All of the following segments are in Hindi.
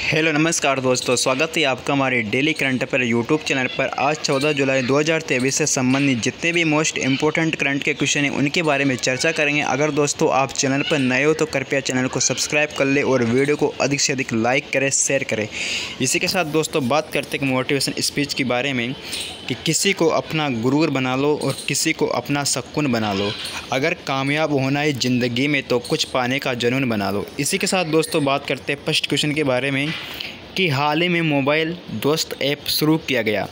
हेलो नमस्कार दोस्तों, स्वागत है आपका हमारे daily current affair YouTube channel पर। आज 14 जुलाई 2023 से संबंधित जितने भी मोस्ट इंपॉर्टेंट करंट के क्वेश्चन हैं उनके बारे में चर्चा करेंगे। अगर दोस्तों आप चैनल पर नए हो तो कृपया चैनल को सब्सक्राइब कर ले और वीडियो को अधिक से अधिक लाइक करें, शेयर करें। इसी के साथ दोस्तों बात करते हैं मोटिवेशन स्पीच के बारे में कि किसी को अपना गुरूर बना लो और किसी को अपना शकुन बना लो। अगर कामयाब होना है ज़िंदगी में तो कुछ पाने का जुनून बना लो। इसी के साथ दोस्तों बात करते हैं फर्स्ट क्वेश्चन के बारे में कि हाल ही में मोबाइल दोस्त ऐप शुरू किया गया।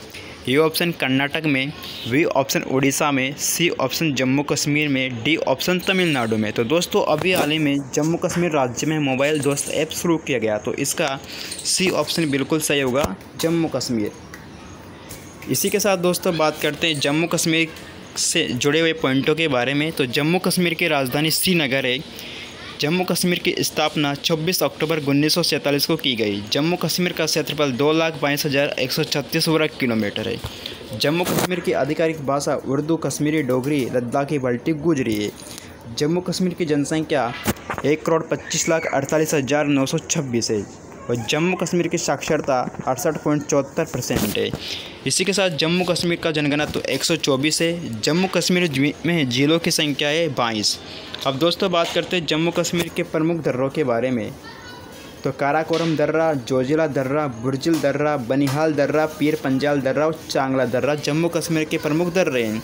ये ऑप्शन कर्नाटक में, बी ऑप्शन उड़ीसा में, सी ऑप्शन जम्मू कश्मीर में, डी ऑप्शन तमिलनाडु में। तो दोस्तों अभी हाल ही में जम्मू कश्मीर राज्य में मोबाइल दोस्त ऐप शुरू किया गया, तो इसका सी ऑप्शन बिल्कुल सही होगा, जम्मू कश्मीर। इसी के साथ दोस्तों बात करते हैं जम्मू कश्मीर से जुड़े हुए पॉइंटों के बारे में। तो जम्मू कश्मीर की राजधानी श्रीनगर है। जम्मू कश्मीर की स्थापना 24 अक्टूबर 1947 को की गई। जम्मू कश्मीर का क्षेत्रफल 2,22,136 वर्ग किलोमीटर है। जम्मू कश्मीर की आधिकारिक भाषा उर्दू, कश्मीरी, डोगरी, लद्दाखी, बल्टी, गुजरी है। जम्मू कश्मीर की जनसंख्या 1,25,48,926 है और जम्मू कश्मीर की साक्षरता 68.74% है। इसी के साथ जम्मू कश्मीर का जनघनत्व 124 है। जम्मू कश्मीर में झीलों की संख्या है 22। अब दोस्तों बात करते हैं जम्मू कश्मीर के प्रमुख दर्रों के बारे में। तो काराकोरम दर्रा, जोजिला दर्रा, बुर्जिल दर्रा, बनिहाल दर्रा, पीर पंजाल दर्रा और चांगला दर्रा जम्मू कश्मीर के प्रमुख दर्रे हैं।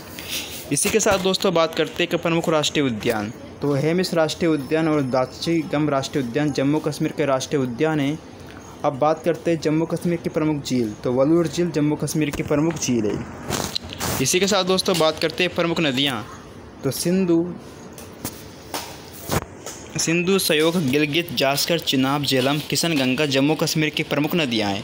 इसी के साथ दोस्तों बात करते हैं कि प्रमुख राष्ट्रीय उद्यान। तो हेमिस राष्ट्रीय उद्यान और दाची गम राष्ट्रीय उद्यान जम्मू कश्मीर के राष्ट्रीय उद्यान हैं। अब बात करते हैं जम्मू कश्मीर की प्रमुख झील। तो वलूर झील जम्मू कश्मीर की प्रमुख झील है। इसी के साथ दोस्तों बात करते हैं प्रमुख नदियाँ। तो सिंधु, सयोग, गिलगित, जास्कर, चिनाब, झेलम, किशन गंगा जम्मू कश्मीर की प्रमुख नदियाँ हैं।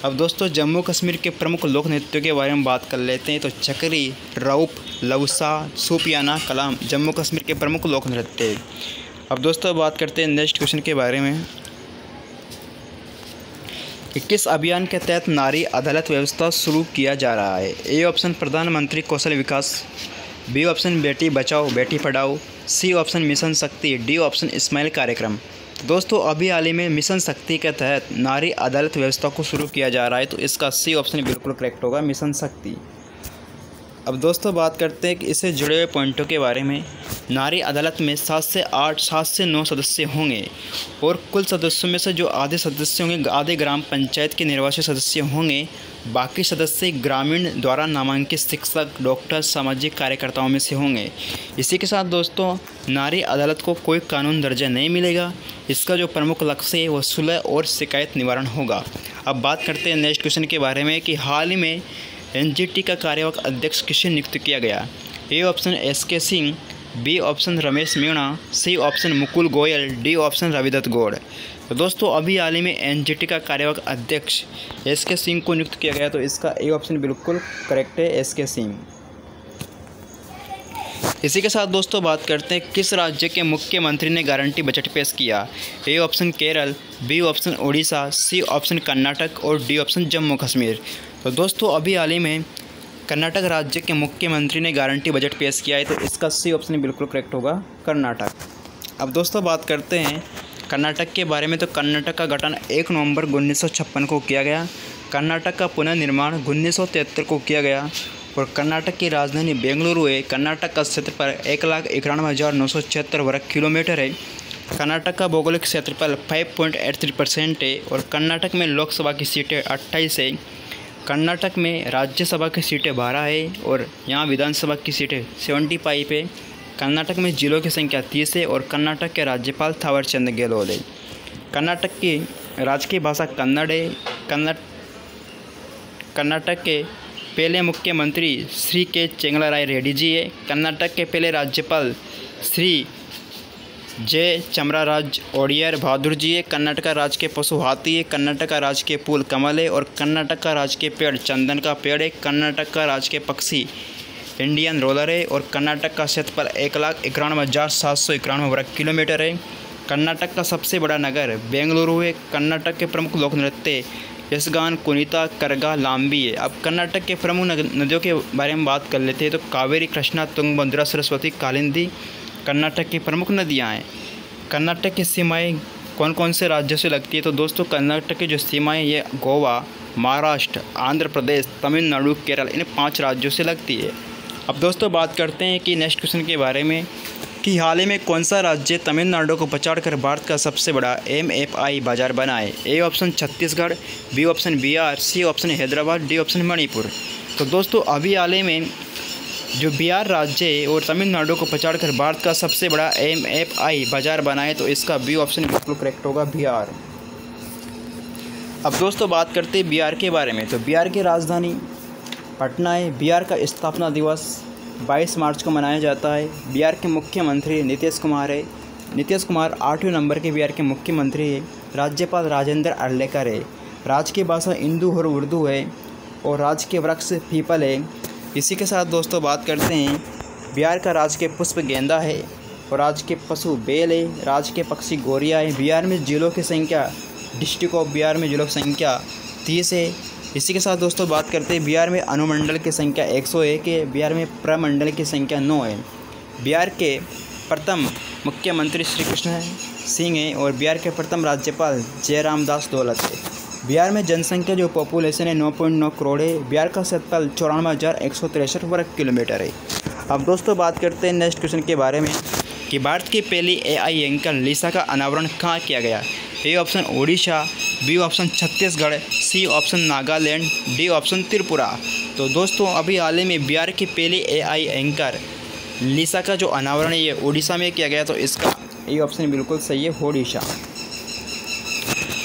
अब दोस्तों जम्मू कश्मीर के प्रमुख लोक नृत्यों के बारे में बात कर लेते हैं। तो चकरी, रऊप, लवसा, सूफियाना, कलाम जम्मू कश्मीर के प्रमुख लोक नृत्य हैं। अब दोस्तों बात करते हैं नेक्स्ट क्वेश्चन के बारे में कि किस अभियान के तहत नारी अदालत व्यवस्था शुरू किया जा रहा है। ए ऑप्शन प्रधानमंत्री कौशल विकास, B option Beti Bachao Beti Padhao, C option mission शक्ति, डी ऑप्शन स्माइल कार्यक्रम। दोस्तों अभी हाल ही में मिशन शक्ति के तहत नारी अदालत व्यवस्था को शुरू किया जा रहा है, तो इसका सी ऑप्शन बिल्कुल करेक्ट होगा, मिशन शक्ति। अब दोस्तों बात करते हैं कि इससे जुड़े हुए पॉइंटों के बारे में। नारी अदालत में 7 से 9 सदस्य होंगे और कुल सदस्यों में से जो आधे सदस्य होंगे, आधे ग्राम पंचायत के निर्वाचित सदस्य होंगे, बाकी सदस्य ग्रामीण द्वारा नामांकित शिक्षक, डॉक्टर, सामाजिक कार्यकर्ताओं में से होंगे। इसी के साथ दोस्तों नारी अदालत को कोई कानून दर्जा नहीं मिलेगा। इसका जो प्रमुख लक्ष्य है वह सुलह और शिकायत निवारण होगा। अब बात करते हैं नेक्स्ट क्वेश्चन के बारे में कि हाल ही में एनजीटी का कार्यवाहक अध्यक्ष किसे नियुक्त किया गया। A option SK Singh, B option Ramesh Meena, C option Mukul Goyal, D option Ravidatt Gaur. तो दोस्तों अभी हाल ही में एनजीटी का कार्यवाहक अध्यक्ष एसके सिंह को नियुक्त किया गया, तो इसका ए ऑप्शन बिल्कुल करेक्ट है, एसके सिंह। इसी के साथ दोस्तों बात करते हैं किस राज्य के मुख्यमंत्री ने गारंटी बजट पेश किया। A option Kerala, B option Orissa, C option Karnataka और डी ऑप्शन जम्मू कश्मीर। तो दोस्तों अभी हाल ही में कर्नाटक राज्य के मुख्यमंत्री ने गारंटी बजट पेश किया है, तो इसका सी ऑप्शन बिल्कुल करेक्ट होगा, कर्नाटक। अब दोस्तों बात करते हैं कर्नाटक के बारे में। तो कर्नाटक का गठन 1 नवंबर 1956 को किया गया। कर्नाटक का पुनर्निर्माण 1973 को किया गया और कर्नाटक की राजधानी बेंगलुरु है। कर्नाटक का क्षेत्रफल 1,91,976 वर्ग किलोमीटर है। कर्नाटक का भौगोलिक क्षेत्रफल 5.83% है और कर्नाटक में लोकसभा की सीटें 28 है। कर्नाटक में राज्यसभा की सीटें 12 है और यहाँ विधानसभा की सीटें 75 है। कर्नाटक में जिलों की संख्या 30 है और कर्नाटक के राज्यपाल थावरचंद गहलोत है। कर्नाटक की राजकीय भाषा कन्नड़ है। कर्नाटक के पहले मुख्यमंत्री श्री के चेंगलाराय रेड्डी जी है। कर्नाटक के पहले राज्यपाल श्री जय चामराज ओडियर बहादुर जी है। कर्नाटक राज्य के पशु हाथी है। कर्नाटक का राज्य के फूल कमल है और कर्नाटक का राज्य के पेड़ चंदन का पेड़ है। कर्नाटक का राज्य के पक्षी इंडियन रोलर है और कर्नाटक का क्षेत्रफल 1,91,791 वर्ग किलोमीटर है। कर्नाटक का सबसे बड़ा नगर बेंगलुरु है। कर्नाटक के प्रमुख लोक नृत्य यशगान, कुनीता, करगा, लांबी है। अब कर्नाटक के प्रमुख नदियों के बारे में बात कर लेते हैं। तो कावेरी, कृष्णा, तुंगभद्रा, सरस्वती, कालिंदी कर्नाटक की प्रमुख नदियाँ हैं। कर्नाटक की सीमाएं कौन कौन से राज्यों से लगती है? तो दोस्तों कर्नाटक की जो सीमा है ये गोवा, महाराष्ट्र, आंध्र प्रदेश, तमिलनाडु, केरल, इन 5 राज्यों से लगती है। अब दोस्तों बात करते हैं कि नेक्स्ट क्वेश्चन के बारे में कि हाल ही में कौन सा राज्य तमिलनाडु को पछाड़कर भारत का सबसे बड़ा MFI बाजार बना है? A option Chhattisgarh, B option Bihar, C option Hyderabad, D option Manipur. तो दोस्तों अभी हाल ही में जो बिहार राज्य है और तमिलनाडु को पछाड़कर भारत का सबसे बड़ा MFI बाजार बना है, तो इसका बी ऑप्शन बिल्कुल करेक्ट होगा, बिहार। अब दोस्तों बात करते हैं बिहार के बारे में। तो बिहार की राजधानी पटना है। बिहार का स्थापना दिवस 22 मार्च को मनाया जाता है। बिहार के मुख्यमंत्री नीतीश कुमार है। नीतीश कुमार 8वें नंबर के बिहार के मुख्यमंत्री है। राज्यपाल राजेंद्र अर्लेकर है। राज्य की भाषा हिंदू और उर्दू है और राज्य के वृक्ष पीपल है। इसी के साथ दोस्तों बात करते हैं बिहार का राज्य के पुष्प गेंदा है और राज्य के पशु बैल है। राज्य के पक्षी गौरिया है। बिहार में जिलों की संख्या, डिस्ट्रिक्ट ऑफ बिहार में जिलों की संख्या 30 है। इसी के साथ दोस्तों बात करते हैं बिहार में अनुमंडल की संख्या 101 है। बिहार में प्रमंडल की संख्या 9 है। बिहार के प्रथम मुख्यमंत्री श्री कृष्ण सिंह हैं और बिहार के प्रथम राज्यपाल जयराम दास दौलत है। बिहार में जनसंख्या जो पॉपुलेशन है 9.9 करोड़ है। बिहार का क्षेत्रफल 94,163 वर्ग किलोमीटर है। अब दोस्तों बात करते हैं नेक्स्ट क्वेश्चन के बारे में कि भारत की पहली AI एंकर लिसा का अनावरण कहाँ किया गया? A option Odisha, B option Chhattisgarh, C option Nagaland, D option Tripura. तो दोस्तों अभी हाल ही में बिहार की पहली AI एंकर लिसा का जो अनावरण है ये ओडिशा में किया गया, तो इसका ए ऑप्शन बिल्कुल सही है, ओडिशा।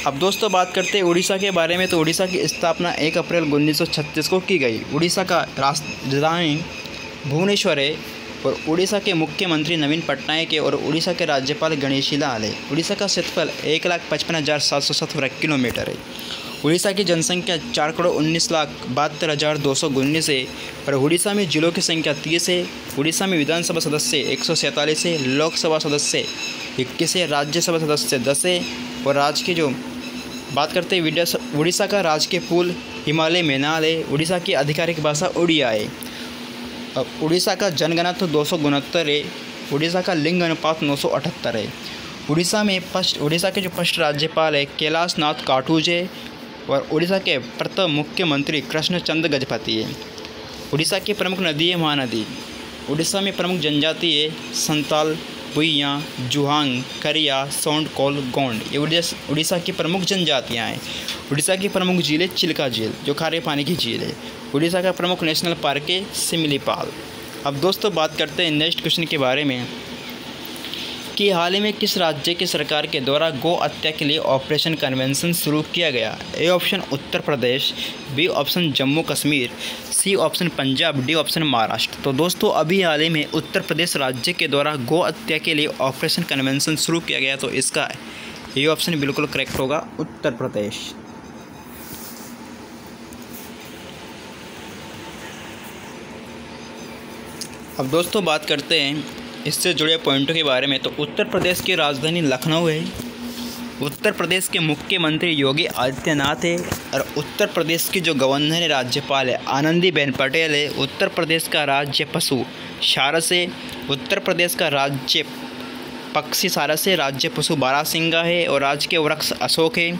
अब दोस्तों बात करते हैं उड़ीसा के बारे में। तो उड़ीसा की स्थापना 1 अप्रैल 1936 को की गई। उड़ीसा का राजधानी भुवनेश्वर है और उड़ीसा के मुख्यमंत्री नवीन पटनायक है और उड़ीसा के राज्यपाल गणेशी लाल है। उड़ीसा का क्षेत्रफल 1,55,707 वर्ग किलोमीटर है। उड़ीसा की जनसंख्या 4,19,72,219 है और उड़ीसा में जिलों की संख्या 30 है। उड़ीसा में विधानसभा सदस्य 147 है, लोकसभा सदस्य 21 है, राज्यसभा सदस्य 10 है और राज्य की जो बात करते हैं उड़ीसा का राजकीय फूल हिमालय मैनाल है। उड़ीसा की आधिकारिक भाषा उड़िया है। अब उड़ीसा का जनघनत्व 269 है। उड़ीसा का लिंग अनुपात 978 है। उड़ीसा के जो फर्स्ट राज्यपाल है कैलाश नाथ काटूज है और उड़ीसा के प्रथम मुख्यमंत्री कृष्णचंद्र गजपति है। उड़ीसा की प्रमुख नदी है महानदी। उड़ीसा में प्रमुख जनजाति है संताल, भुइयाँ, जुहांग, करिया, सोंड, कोल, गोंड। ये उड़ीसा की प्रमुख जनजातियाँ हैं। उड़ीसा की प्रमुख झील है चिल्का झील जो खारे पानी की झील है। उड़ीसा का प्रमुख नेशनल पार्क है सिमिलीपाल। अब दोस्तों बात करते हैं नेक्स्ट क्वेश्चन के बारे में कि हाल ही में किस राज्य की सरकार के द्वारा गौ हत्या के लिए ऑपरेशन कन्वेंशन शुरू किया गया? A option Uttar Pradesh, B option Jammu Kashmir, C option Punjab, D option Maharashtra. तो दोस्तों अभी हाल ही में उत्तर प्रदेश राज्य के द्वारा गौ हत्या के लिए ऑपरेशन कन्वेंशन शुरू किया गया, तो इसका ये ऑप्शन बिल्कुल करेक्ट होगा, उत्तर प्रदेश। अब दोस्तों बात करते हैं इससे जुड़े पॉइंटों के बारे में। तो उत्तर प्रदेश की राजधानी लखनऊ है। उत्तर प्रदेश के मुख्यमंत्री योगी आदित्यनाथ है और उत्तर प्रदेश की जो गवर्नर राज्यपाल है आनंदीबेन पटेल है। उत्तर प्रदेश का राज्य पशु सारस है। उत्तर प्रदेश का राज्य पक्षी सारस है। राज्य पशु बारहसिंगा है और राज्य के वृक्ष अशोक है।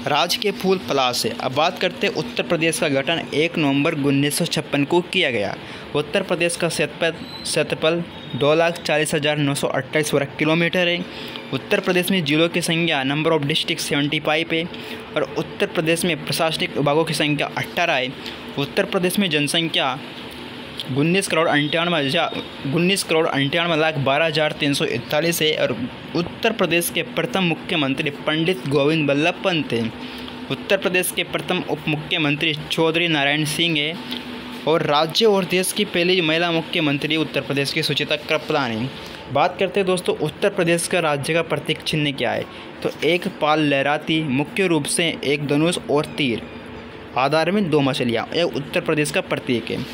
राज्य के फूल पलाश है। अब बात करते हैं उत्तर प्रदेश का गठन 1 नवंबर 1956 को किया गया। उत्तर प्रदेश का क्षेत्रफल 2,40,928 वर्ग किलोमीटर है। उत्तर प्रदेश में जिलों की संख्या नंबर ऑफ डिस्ट्रिक्ट 75 है और उत्तर प्रदेश में प्रशासनिक विभागों की संख्या 18 है। उत्तर प्रदेश में जनसंख्या 19,98,12,341 है और उत्तर प्रदेश के प्रथम मुख्यमंत्री पंडित गोविंद बल्लभ पंत हैं। उत्तर प्रदेश के प्रथम उप मुख्यमंत्री चौधरी नारायण सिंह है और राज्य और देश की पहली महिला मुख्यमंत्री उत्तर प्रदेश की सुचिता कृपलानी। बात करते हैं दोस्तों उत्तर प्रदेश का राज्य का प्रतीक चिन्ह क्या है? तो एक पाल लहराती, मुख्य रूप से एक धनुष और तीर, आधार में 2 मछलियाँ, यह उत्तर प्रदेश का प्रतीक है।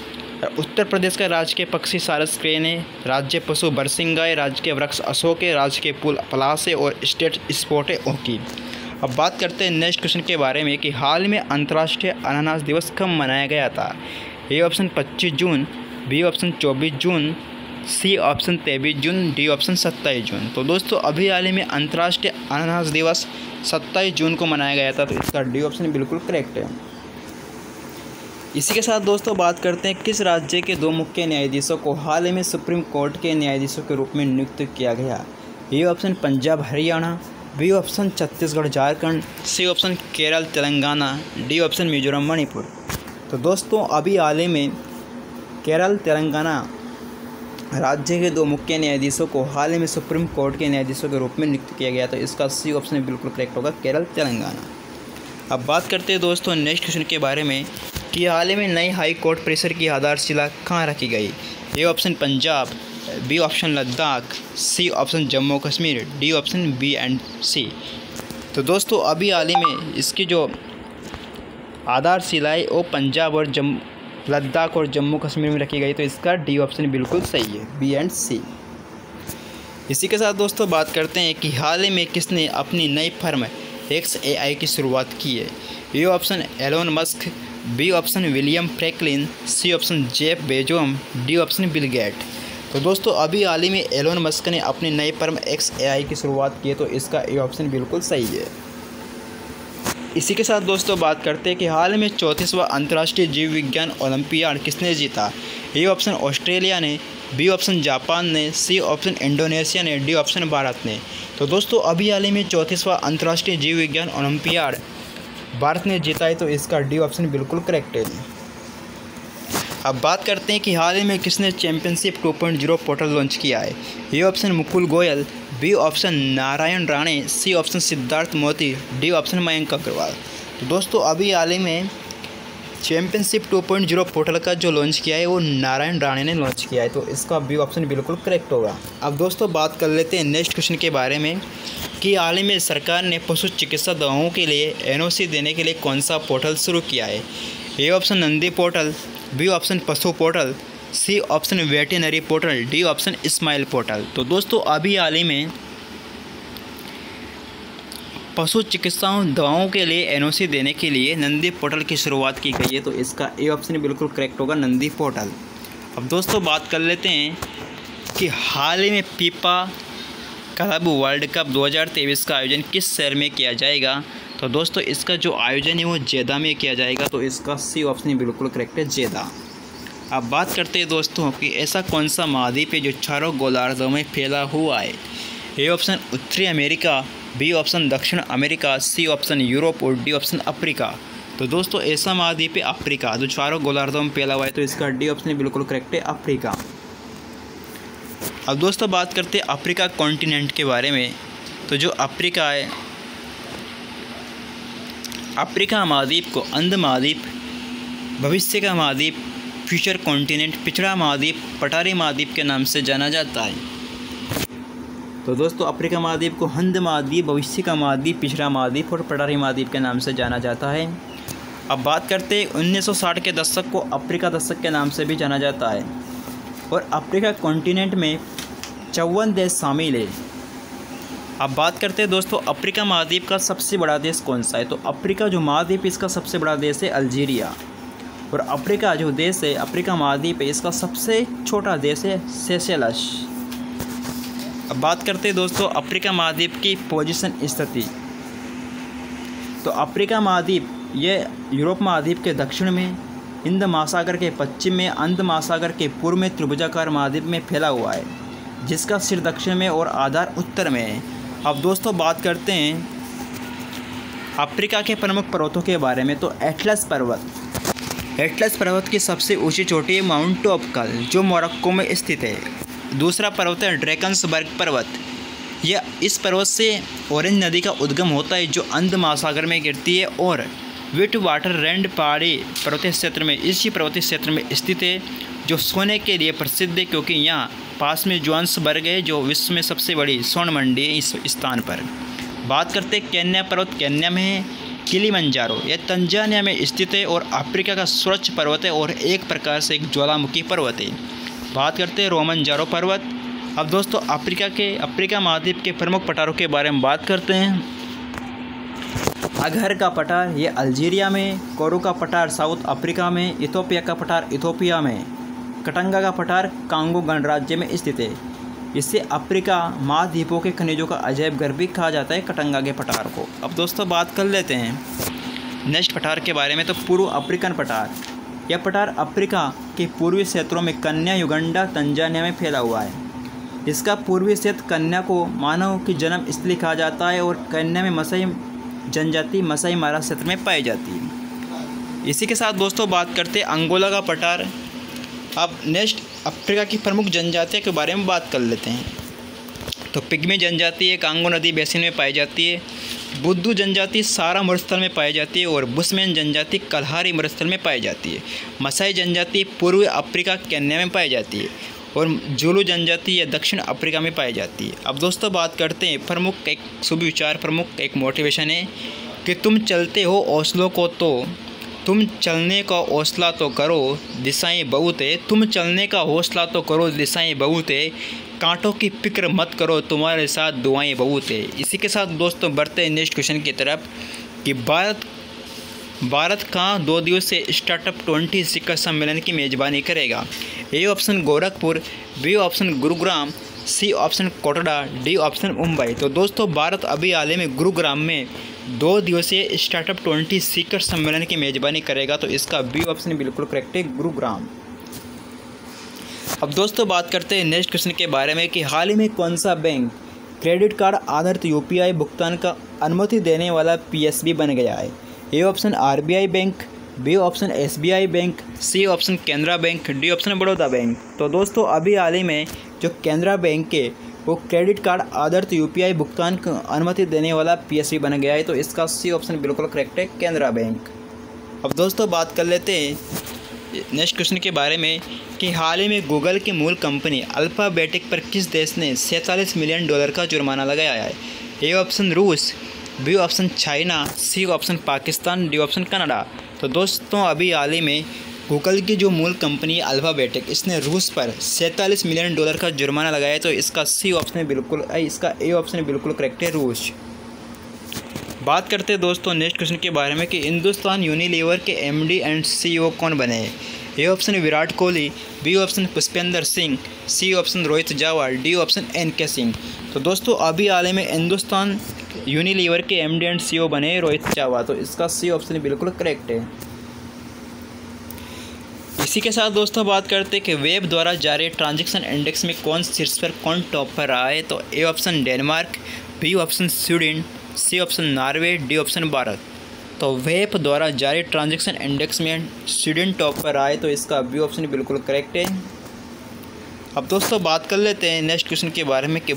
उत्तर प्रदेश का राज्य के पक्षी सारस क्रेन है। राज्य पशु बरसिंगा है। राज्य के वृक्ष अशोक है। राज्य के फूल पलाश है और स्टेट स्पोर्ट है हॉकी। अब बात करते हैं नेक्स्ट क्वेश्चन के बारे में कि हाल में अंतर्राष्ट्रीय अनानास दिवस कब मनाया गया था? ए ऑप्शन 25 जून, बी ऑप्शन 24 जून, सी ऑप्शन 23 जून, डी ऑप्शन 27 जून। तो दोस्तों अभी हाल ही में अंतर्राष्ट्रीय अनानास दिवस 27 जून को मनाया गया था, तो इसका डी ऑप्शन बिल्कुल करेक्ट है। इसी के साथ दोस्तों बात करते हैं किस राज्य के 2 मुख्य न्यायाधीशों को हाल ही में सुप्रीम कोर्ट के न्यायाधीशों के रूप में नियुक्त किया गया। A option Punjab Haryana, B option Chhattisgarh Jharkhand, C option Kerala Telangana, D option Mizoram Manipur. तो दोस्तों अभी हाल ही में केरल तेलंगाना राज्य के 2 मुख्य न्यायाधीशों को हाल ही में सुप्रीम कोर्ट के न्यायाधीशों के रूप में नियुक्त किया गया, तो इसका सी ऑप्शन बिल्कुल करेक्ट होगा, केरल तेलंगाना। अब बात करते हैं दोस्तों नेक्स्ट क्वेश्चन के बारे में कि हाल ही में नई हाई कोर्ट परिसर की आधारशिला कहाँ रखी गई। A option Punjab, B option Ladakh, C option Jammu Kashmir, D option B and C. तो दोस्तों अभी हाल ही में इसकी जो आधारशिला है वो पंजाब और लद्दाख और जम्मू कश्मीर में रखी गई, तो इसका डी ऑप्शन बिल्कुल सही है, बी एंड सी। इसी के साथ दोस्तों बात करते हैं कि हाल ही में किसने अपनी नई फर्म XAI की शुरुआत की है। A option Elon Musk, B option William Franklin, C option Jeff Bezos, D option Bill Gate. तो दोस्तों अभी हाल ही में एलोन मस्क ने अपनी नई फर्म XAI की शुरुआत की है, तो इसका ए ऑप्शन बिल्कुल सही है। इसी के साथ दोस्तों बात करते हैं कि हाल में 34वां अंतर्राष्ट्रीय जीव विज्ञान ओलंपियाड किसने जीता। ए ऑप्शन ऑस्ट्रेलिया ने, बी ऑप्शन जापान ने, सी ऑप्शन इंडोनेशिया ने, डी ऑप्शन भारत ने। तो दोस्तों अभी हाल ही में 34वां अंतर्राष्ट्रीय जीव विज्ञान ओलंपियाड भारत ने जीता है, तो इसका डी ऑप्शन बिल्कुल करेक्ट है। अब बात करते हैं कि हाल ही में किसने चैंपियनशिप 2.0 पोर्टल लॉन्च किया है। A option Mukul Goyal, B option Narayan Rane, C option Siddharth Moti, D option Mayank Agarwal. तो दोस्तों अभी हाल ही में चैंपियनशिप 2.0 पोर्टल का जो लॉन्च किया है वो नारायण राणे ने लॉन्च किया है, तो इसका बी ऑप्शन बिल्कुल करेक्ट होगा। अब दोस्तों बात कर लेते हैं नेक्स्ट क्वेश्चन के बारे में कि हाल ही में सरकार ने पशु चिकित्सा दवाओं के लिए NOC देने के लिए कौन सा पोर्टल शुरू किया है। A option Nandi portal, B option पशु portal, C option veterinary portal, D option smile portal. तो दोस्तों अभी हाल ही में पशु चिकित्साओं दवाओं के लिए NOC देने के लिए नंदी पोर्टल की शुरुआत की गई है, तो इसका ए ऑप्शन बिल्कुल करेक्ट होगा, नंदी पोर्टल। अब दोस्तों बात कर लेते हैं कि हाल ही में फीफा क्लब वर्ल्ड कप 2023 का आयोजन किस शहर में किया जाएगा। तो दोस्तों इसका जो आयोजन है वो जेदा में किया जाएगा, तो इसका सी ऑप्शन बिल्कुल करेक्ट है, जेदा। अब बात करते हैं दोस्तों कि ऐसा कौन सा महाद्वीप है जो चारों गोलार्धों में फैला हुआ है। ए ऑप्शन उत्तरी अमेरिका, बी ऑप्शन दक्षिण अमेरिका, सी ऑप्शन यूरोप और डी ऑप्शन अफ्रीका। तो दोस्तों ऐसा महाद्वीप है अफ्रीका जो चारों गोलार्धों में फैला हुआ है, तो इसका डी ऑप्शन बिल्कुल करेक्ट है, अफ्रीका। अब दोस्तों बात करते हैं अफ्रीका कॉन्टिनेंट के बारे में। तो जो अफ्रीका है, अफ्रीका महाद्वीप को अंध महाद्वीप, भविष्य का महाद्वीप, फ्यूचर कॉन्टिनेंट, पिछड़ा महाद्वीप, पठारी महाद्वीप के नाम से जाना जाता है। तो दोस्तों अफ्रीका महाद्वीप को अंध महाद्वीप, भविष्य का महाद्वीप, पिछड़ा महाद्वीप और पठारी महाद्वीप के नाम से जाना जाता है। अब बात करते हैं 1960 के दशक को अफ्रीका दशक के नाम से भी जाना जाता है, और अफ्रीका कॉन्टिनेंट में 54 देश शामिल है। अब बात करते हैं दोस्तों अफ्रीका महाद्वीप का सबसे बड़ा देश कौन सा है। तो अफ्रीका जो महाद्वीप इसका सबसे बड़ा देश है अल्जीरिया, और अफ्रीका जो देश है, अफ्रीका महाद्वीप है, इसका सबसे छोटा देश है सेशेल्स। अब बात करते हैं दोस्तों अफ्रीका महाद्वीप की पोजीशन स्थिति। तो अफ्रीका महाद्वीप ये यूरोप महाद्वीप के दक्षिण में, हिंद महासागर के पश्चिम में, अंध महासागर के पूर्व में त्रिभुजाकार महाद्वीप में फैला हुआ है, जिसका सिर दक्षिण में और आधार उत्तर में है। अब दोस्तों बात करते हैं अफ्रीका के प्रमुख पर्वतों के बारे में। तो एटलस पर्वत की सबसे ऊंची चोटी है माउंट टॉपकल, जो मोरक्को में स्थित है। दूसरा पर्वत है ड्रैकन्सबर्ग पर्वत। यह इस पर्वत से ऑरेंज नदी का उद्गम होता है, जो अंध महासागर में गिरती है, और विट वाटर रैंड पहाड़ी पर्वतीय क्षेत्र में, इसी पर्वतीय क्षेत्र में स्थित है, जो सोने के लिए प्रसिद्ध है, क्योंकि यहाँ पास में जोहान्सबर्ग है, जो विश्व में सबसे बड़ी स्वर्ण मंडी है इस स्थान पर। बात करते हैं केन्या पर्वत, केन्या में है। किलिमंजारो यह तंजानिया में स्थित है और अफ्रीका का स्वच्छ पर्वत है और एक प्रकार से एक ज्वालामुखी पर्वत है। बात करते हैं रोमनजारो पर्वत। अब दोस्तों अफ्रीका महाद्वीप के प्रमुख पठारों के बारे में बात करते हैं। अगहर का पठार ये अल्जीरिया में, कोरू का पठार साउथ अफ्रीका में, इथोपिया का पठार इथोपिया में, कटंगा का पठार कांगो गणराज्य में स्थित है। इसे अफ्रीका महाद्वीपों के खनिजों का अजैब घर भी कहा जाता है कटंगा के पठार को। अब दोस्तों बात कर लेते हैं नेक्स्ट पठार के बारे में। तो पूर्व अफ्रीकन पठार, यह पठार अफ्रीका के पूर्वी क्षेत्रों में कन्या, युगांडा, तंजानिया में फैला हुआ है। इसका पूर्वी क्षेत्र कन्या को मानव की जन्म स्थली कहा जाता है और कन्या में मसाई जनजाति मसाई मारा क्षेत्र में पाई जाती है। इसी के साथ दोस्तों बात करते हैं अंगोला का पठार। अब नेक्स्ट अफ्रीका की प्रमुख जनजातियों के बारे में बात कर लेते हैं। तो पिग्मी जनजाति एक कांगो नदी बेसिन में पाई जाती है। बुद्धू जनजाति सारा मरुस्थल में पाई जाती है और बुशमैन जनजाति कलहारी मरुस्थल में पाई जाती है। मसाई जनजाति पूर्वी अफ्रीका केन्या में पाई जाती है और जुलू जनजाति या दक्षिण अफ्रीका में पाई जाती है। अब दोस्तों बात करते हैं प्रमुख एक शुभ विचार, प्रमुख एक मोटिवेशन है कि तुम चलते हो ओस्लो को तो तुम चलने का हौसला तो करो, दिशाएं बहुत है। तुम चलने का हौसला तो करो, दिशाएं बहुत है। कांटों की फिक्र मत करो, तुम्हारे साथ दुआएं बहुत है। इसी के साथ दोस्तों बढ़ते हैं नेक्स्ट क्वेश्चन की तरफ कि भारत कहाँ 2 दिवसीय स्टार्टअप 20 शिखर सम्मेलन की मेज़बानी करेगा। A option Gorakhpur, B option Gurugram, C option Kotra, D option Mumbai. तो दोस्तों भारत अभी हाल ही में गुरुग्राम में 2 दिवसीय स्टार्टअप 20 शिखर सम्मेलन की मेज़बानी करेगा। तो इसका बी ऑप्शन बिल्कुल करेक्ट है, गुरुग्राम। अब दोस्तों बात करते हैं नेक्स्ट क्वेश्चन के बारे में कि हाल ही में कौन सा बैंक क्रेडिट कार्ड आधारित यूपीआई भुगतान का अनुमति देने वाला पीएसबी बन गया है। A option RBI bank, B option SBI bank, C option Canara bank, D option Baroda bank. तो दोस्तों अभी हाल ही में जो केनरा बैंक है वो क्रेडिट कार्ड आधारित यूपीआई भुगतान को अनुमति देने वाला पीएसबी बन गया है। तो इसका सी ऑप्शन बिल्कुल करेक्ट है, केनरा बैंक। अब दोस्तों बात कर लेते हैं नेक्स्ट क्वेश्चन के बारे में कि हाल ही में गूगल की मूल कंपनी अल्फ़ाबेटिक पर किस देश ने $47 मिलियन का जुर्माना लगाया है। ए ऑप्शन रूस, B option China, C option Pakistan, D option Canada. तो दोस्तों अभी हाल ही में गूगल की जो मूल कंपनी अल्फ़ाबेटिक इसने रूस पर $47 मिलियन का जुर्माना लगाया है। तो इसका सी ऑप्शन बिल्कुल इसका ए ऑप्शन बिल्कुल करेक्ट है, रूस। बात करते हैं दोस्तों नेक्स्ट क्वेश्चन के बारे में कि हिंदुस्तान यूनिलीवर के एमडी एंड सीईओ कौन बने हैं। A option Virat Kohli, B option Pushpendra Singh, C option Rohit Jawal, D option N K Singh. तो दोस्तों अभी हाल ही में हिंदुस्तान यूनिलीवर के एमडी एंड सीईओ बने रोहित जावल। तो इसका सी ऑप्शन बिल्कुल करेक्ट है। इसी के साथ दोस्तों बात करते हैं कि वेब द्वारा जारी ट्रांजैक्शन इंडेक्स में कौन शीर्ष पर कौन टॉप पर रहा है। तो A option Denmark, B option Sweden, C option Norway, D option Bharat. तो वेब द्वारा जारी ट्रांजैक्शन इंडेक्स में स्वीडन टॉप पर आए। तो इसका बी ऑप्शन बिल्कुल करेक्ट है। अब दोस्तों बात कर लेते हैं नेक्स्ट क्वेश्चन के बारे में कि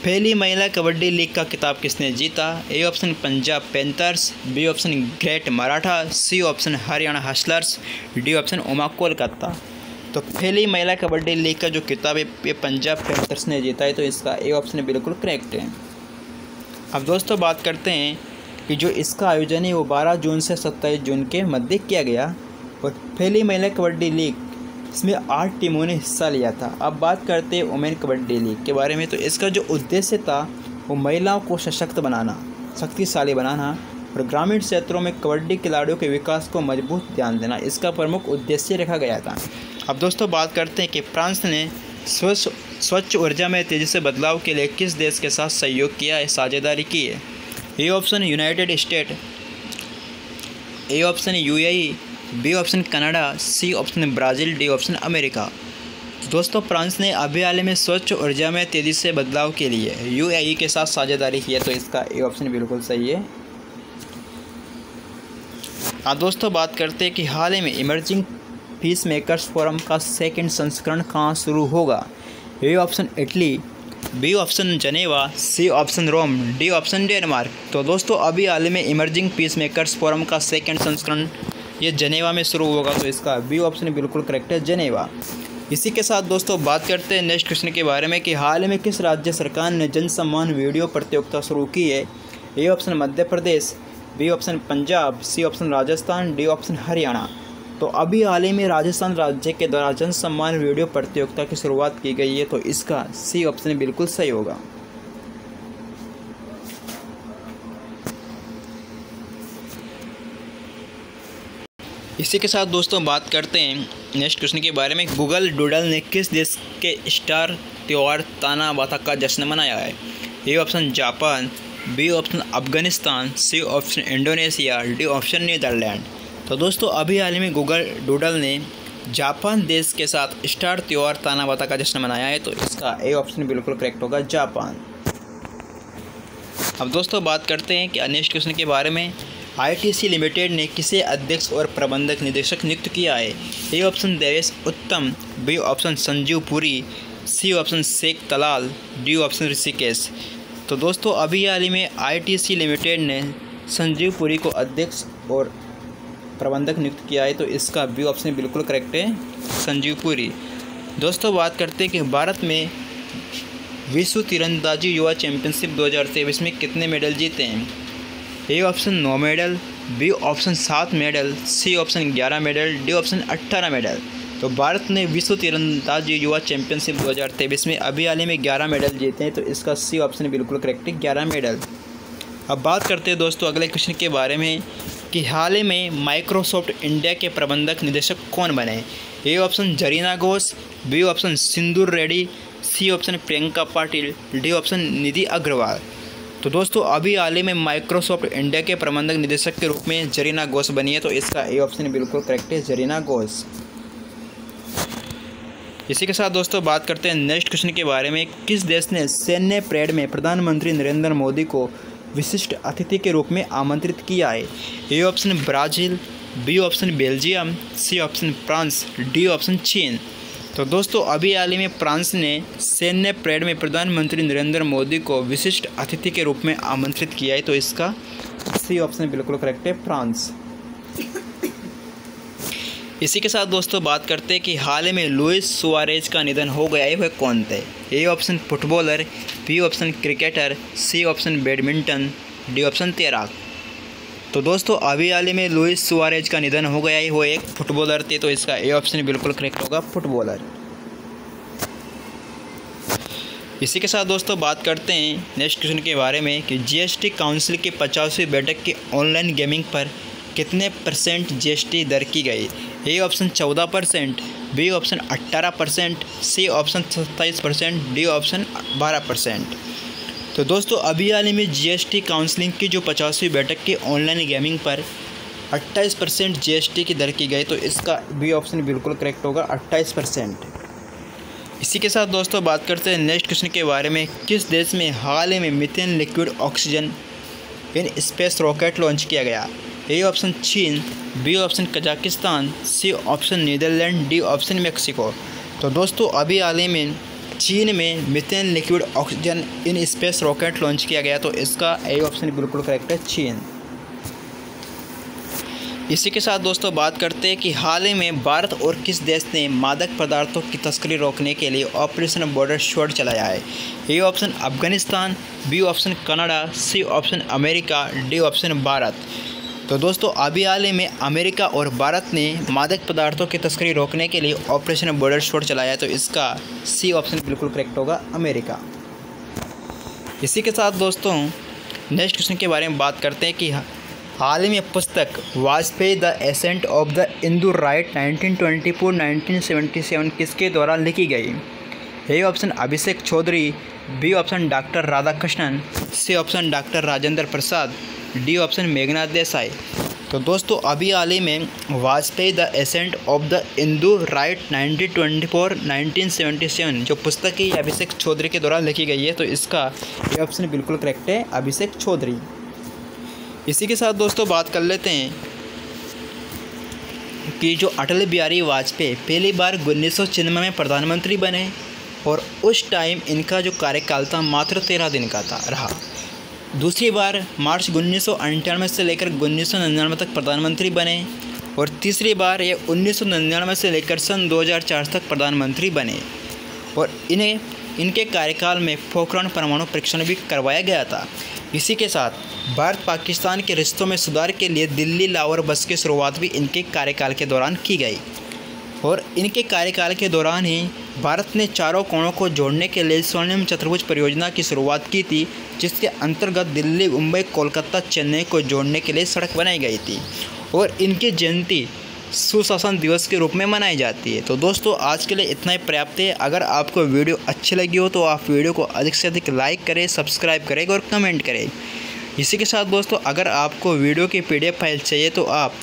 पहली महिला कबड्डी लीग का खिताब किसने जीता। A option Punjab Panthers, B option Great Maratha, C option Haryana Hustlers, D option Uma Kolkata. तो पहली महिला कबड्डी लीग का जो खिताब है ये पंजाब पैंथर्स ने जीता है। तो इसका ए ऑप्शन बिल्कुल करेक्ट है। अब दोस्तों बात करते हैं कि जो इसका आयोजन है वो 12 जून से 27 जून के मध्य किया गया और पहली महिला कबड्डी लीग इसमें 8 टीमों ने हिस्सा लिया था। अब बात करते हैं वुमेन कबड्डी लीग के बारे में। तो इसका जो उद्देश्य था वो महिलाओं को सशक्त बनाना, शक्तिशाली बनाना और ग्रामीण क्षेत्रों में कबड्डी खिलाड़ियों के विकास को मजबूत ध्यान देना, इसका प्रमुख उद्देश्य रखा गया था। अब दोस्तों बात करते हैं कि फ्रांस ने स्वच्छ ऊर्जा में तेज़ी से बदलाव के लिए किस देश के साथ सहयोग किया है, साझेदारी की है। A option United State, A option UAE, B option Canada, C option Brazil, D option America. दोस्तों फ्रांस ने अभी हाल में स्वच्छ ऊर्जा में तेज़ी से बदलाव के लिए यूएई के साथ साझेदारी की है। तो इसका ए ऑप्शन बिल्कुल सही है। अब दोस्तों बात करते हैं कि हाल ही में इमर्जिंग पीस मेकर्स फोरम का 2nd संस्करण कहाँ शुरू होगा। A option Italy, B option Geneva, C option Rome, D option Denmark. तो दोस्तों अभी हाल में इमर्जिंग पीस मेकर्स फोरम का 2nd संस्करण ये जनेवा में शुरू होगा। तो इसका बी ऑप्शन बिल्कुल करेक्ट है, जनेवा। इसी के साथ दोस्तों बात करते हैं नेक्स्ट क्वेश्चन के बारे में कि हाल में किस राज्य सरकार ने जन सम्मान वीडियो प्रतियोगिता शुरू की है। A option Madhya Pradesh, B option Punjab, C option Rajasthan, D option Haryana. तो अभी हाल ही में राजस्थान राज्य के द्वारा जन सम्मान वीडियो प्रतियोगिता की शुरुआत की गई है। तो इसका सी ऑप्शन बिल्कुल सही होगा। इसी के साथ दोस्तों बात करते हैं नेक्स्ट क्वेश्चन के बारे में। गूगल डूडल ने किस देश के स्टार त्योहार तानाबाता का जश्न मनाया है? A option Japan, B option Afghanistan, C option Indonesia, D option Netherland. तो दोस्तों अभी हाल ही में गूगल डूडल ने जापान देश के साथ स्टार त्योहार तानाबाता का जश्न मनाया है, तो इसका ए ऑप्शन बिल्कुल करेक्ट होगा, जापान। अब दोस्तों बात करते हैं कि नेक्स्ट क्वेश्चन के बारे में। आईटीसी लिमिटेड ने किसे अध्यक्ष और प्रबंधक निदेशक नियुक्त किया है? A option Devesh Uttam, B option Sanjeev Puri, C option Sheikh Talal, D option Rishikesh. तो दोस्तों अभी हाल ही में आईटीसी लिमिटेड ने संजीव पुरी को अध्यक्ष और प्रबंधक नियुक्त किया है, तो इसका बी ऑप्शन बिल्कुल करेक्ट है, संजीव पुरी। दोस्तों बात करते हैं कि भारत में विश्व तीरंदाजी युवा चैंपियनशिप 2023 में कितने मेडल जीते हैं? A option 9 medal, B option 7 medal, C option 11 medal, D option 18 medal. तो भारत ने विश्व तीरंदाजी युवा चैंपियनशिप 2023 में अभी हाल ही में 11 मेडल जीते हैं, तो इसका सी ऑप्शन बिल्कुल करेक्ट है, 11 मेडल। अब बात करते हैं दोस्तों अगले क्वेश्चन के बारे में कि हाल ही में माइक्रोसॉफ्ट इंडिया के प्रबंधक निदेशक कौन बने? A option Zarina Ghosh, B option Sindoor Reddy, C option Priyanka Patil, D option Nidhi Agarwal. तो दोस्तों अभी हाल ही में माइक्रोसॉफ्ट इंडिया के प्रबंधक निदेशक के रूप में जरीना घोष बनी है, तो इसका ए ऑप्शन बिल्कुल करेक्ट है, जरीना घोष। इसी के साथ दोस्तों बात करते हैं नेक्स्ट क्वेश्चन के बारे में। किस देश ने सैन्य परेड में प्रधानमंत्री नरेंद्र मोदी को विशिष्ट अतिथि के रूप में आमंत्रित किया है? A option Brazil, B option Belgium, C option France, D option चीन। तो दोस्तों अभी हाल ही में फ्रांस ने सैन्य परेड में प्रधानमंत्री नरेंद्र मोदी को विशिष्ट अतिथि के रूप में आमंत्रित किया है, तो इसका सी ऑप्शन बिल्कुल करेक्ट है, फ्रांस। इसी के साथ दोस्तों बात करते हैं कि हाल ही में लुइस सुआरेज का निधन हो गया है, वह कौन थे? A option footballer, B option cricketer, C option badminton, D option तैराक। तो दोस्तों अभी हाल ही में लुइस सुआरेज का निधन हो गया है, वो एक फुटबॉलर थे, तो इसका ए ऑप्शन बिल्कुल करेक्ट होगा, फुटबॉलर। इसी के साथ दोस्तों बात करते हैं नेक्स्ट क्वेश्चन के बारे में कि जीएसटी काउंसिल की 50वीं बैठक की ऑनलाइन गेमिंग पर कितने % जीएसटी दर की गई? A option 14%, B option 18%, C option 27%, D option 12%। तो दोस्तों अभी हाल ही में जीएसटी काउंसलिंग की जो 50वीं बैठक की ऑनलाइन गेमिंग पर 28% जीएसटी की दर की गई, तो इसका बी ऑप्शन बिल्कुल करेक्ट होगा, 28%। इसी के साथ दोस्तों बात करते हैं नेक्स्ट क्वेश्चन के बारे में। किस देश में हाल ही में methane liquid oxygen in space rocket launch किया गया? ए ऑप्शन चीन, B option Kazakhstan, C option Netherland, D option Mexico. तो दोस्तों अभी हाल ही में चीन में methane liquid oxygen in space rocket launch किया गया, तो इसका ए ऑप्शन बिल्कुल करेक्ट है, चीन। इसी के साथ दोस्तों बात करते हैं कि हाल ही में भारत और किस देश ने मादक पदार्थों की तस्करी रोकने के लिए ऑपरेशन बॉर्डर शॉर्ट चलाया है? A option Afghanistan, B option Canada, C option America, D option Bharat. तो दोस्तों अभी हाल ही में अमेरिका और भारत ने मादक पदार्थों की तस्करी रोकने के लिए ऑपरेशन बॉर्डर शॉर्ट चलाया है, तो इसका सी ऑप्शन बिल्कुल करेक्ट होगा, अमेरिका। इसी के साथ दोस्तों नेक्स्ट क्वेश्चन के बारे में बात करते हैं कि हाल ही में पुस्तक Vajpayee the ascent of the Hindu right 1924-1977 किसके द्वारा लिखी गई? A option Abhishek Choudhary, B option doctor Radhakrishnan, C option doctor Rajendra Prasad, D option Meghnad Desai. तो दोस्तों अभी हाल ही में Vajpayee the ascent of the Hindu right 1924-1977 जो पुस्तक है अभिषेक चौधरी के द्वारा लिखी गई है, तो इसका ये ऑप्शन बिल्कुल करेक्ट है, अभिषेक चौधरी। इसी के साथ दोस्तों बात कर लेते हैं कि जो अटल बिहारी वाजपेयी पहली बार 1996 में प्रधानमंत्री बने और उस टाइम इनका जो कार्यकाल था मात्र 13 दिन का रहा। दूसरी बार मार्च 1998 से लेकर 1999 तक प्रधानमंत्री बने और तीसरी बार ये 1999 से लेकर सन 2004 तक प्रधानमंत्री बने और इनके कार्यकाल में पोखरण परमाणु परीक्षण भी करवाया गया था। इसी के साथ भारत पाकिस्तान के रिश्तों में सुधार के लिए दिल्ली लाहौर बस की शुरुआत भी इनके कार्यकाल के दौरान की गई और इनके कार्यकाल के दौरान ही भारत ने चारों कोणों को जोड़ने के लिए स्वर्णिम चतुर्भुज परियोजना की शुरुआत की थी, जिसके अंतर्गत दिल्ली, मुंबई, कोलकाता, चेन्नई को जोड़ने के लिए सड़क बनाई गई थी और इनकी जयंती सुशासन दिवस के रूप में मनाई जाती है। तो दोस्तों आज के लिए इतना ही पर्याप्त है। अगर आपको वीडियो अच्छी लगी हो तो आप वीडियो को अधिक से अधिक लाइक करें, सब्सक्राइब करें और कमेंट करें। इसी के साथ दोस्तों अगर आपको वीडियो की PDF फाइल चाहिए तो आप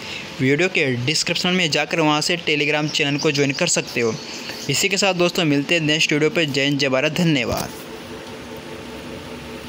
वीडियो के डिस्क्रिप्शन में जाकर वहां से टेलीग्राम चैनल को ज्वाइन कर सकते हो। इसी के साथ दोस्तों मिलते हैं नेक्स्ट वीडियो पर। जय हिंद, जय भारत, धन्यवाद।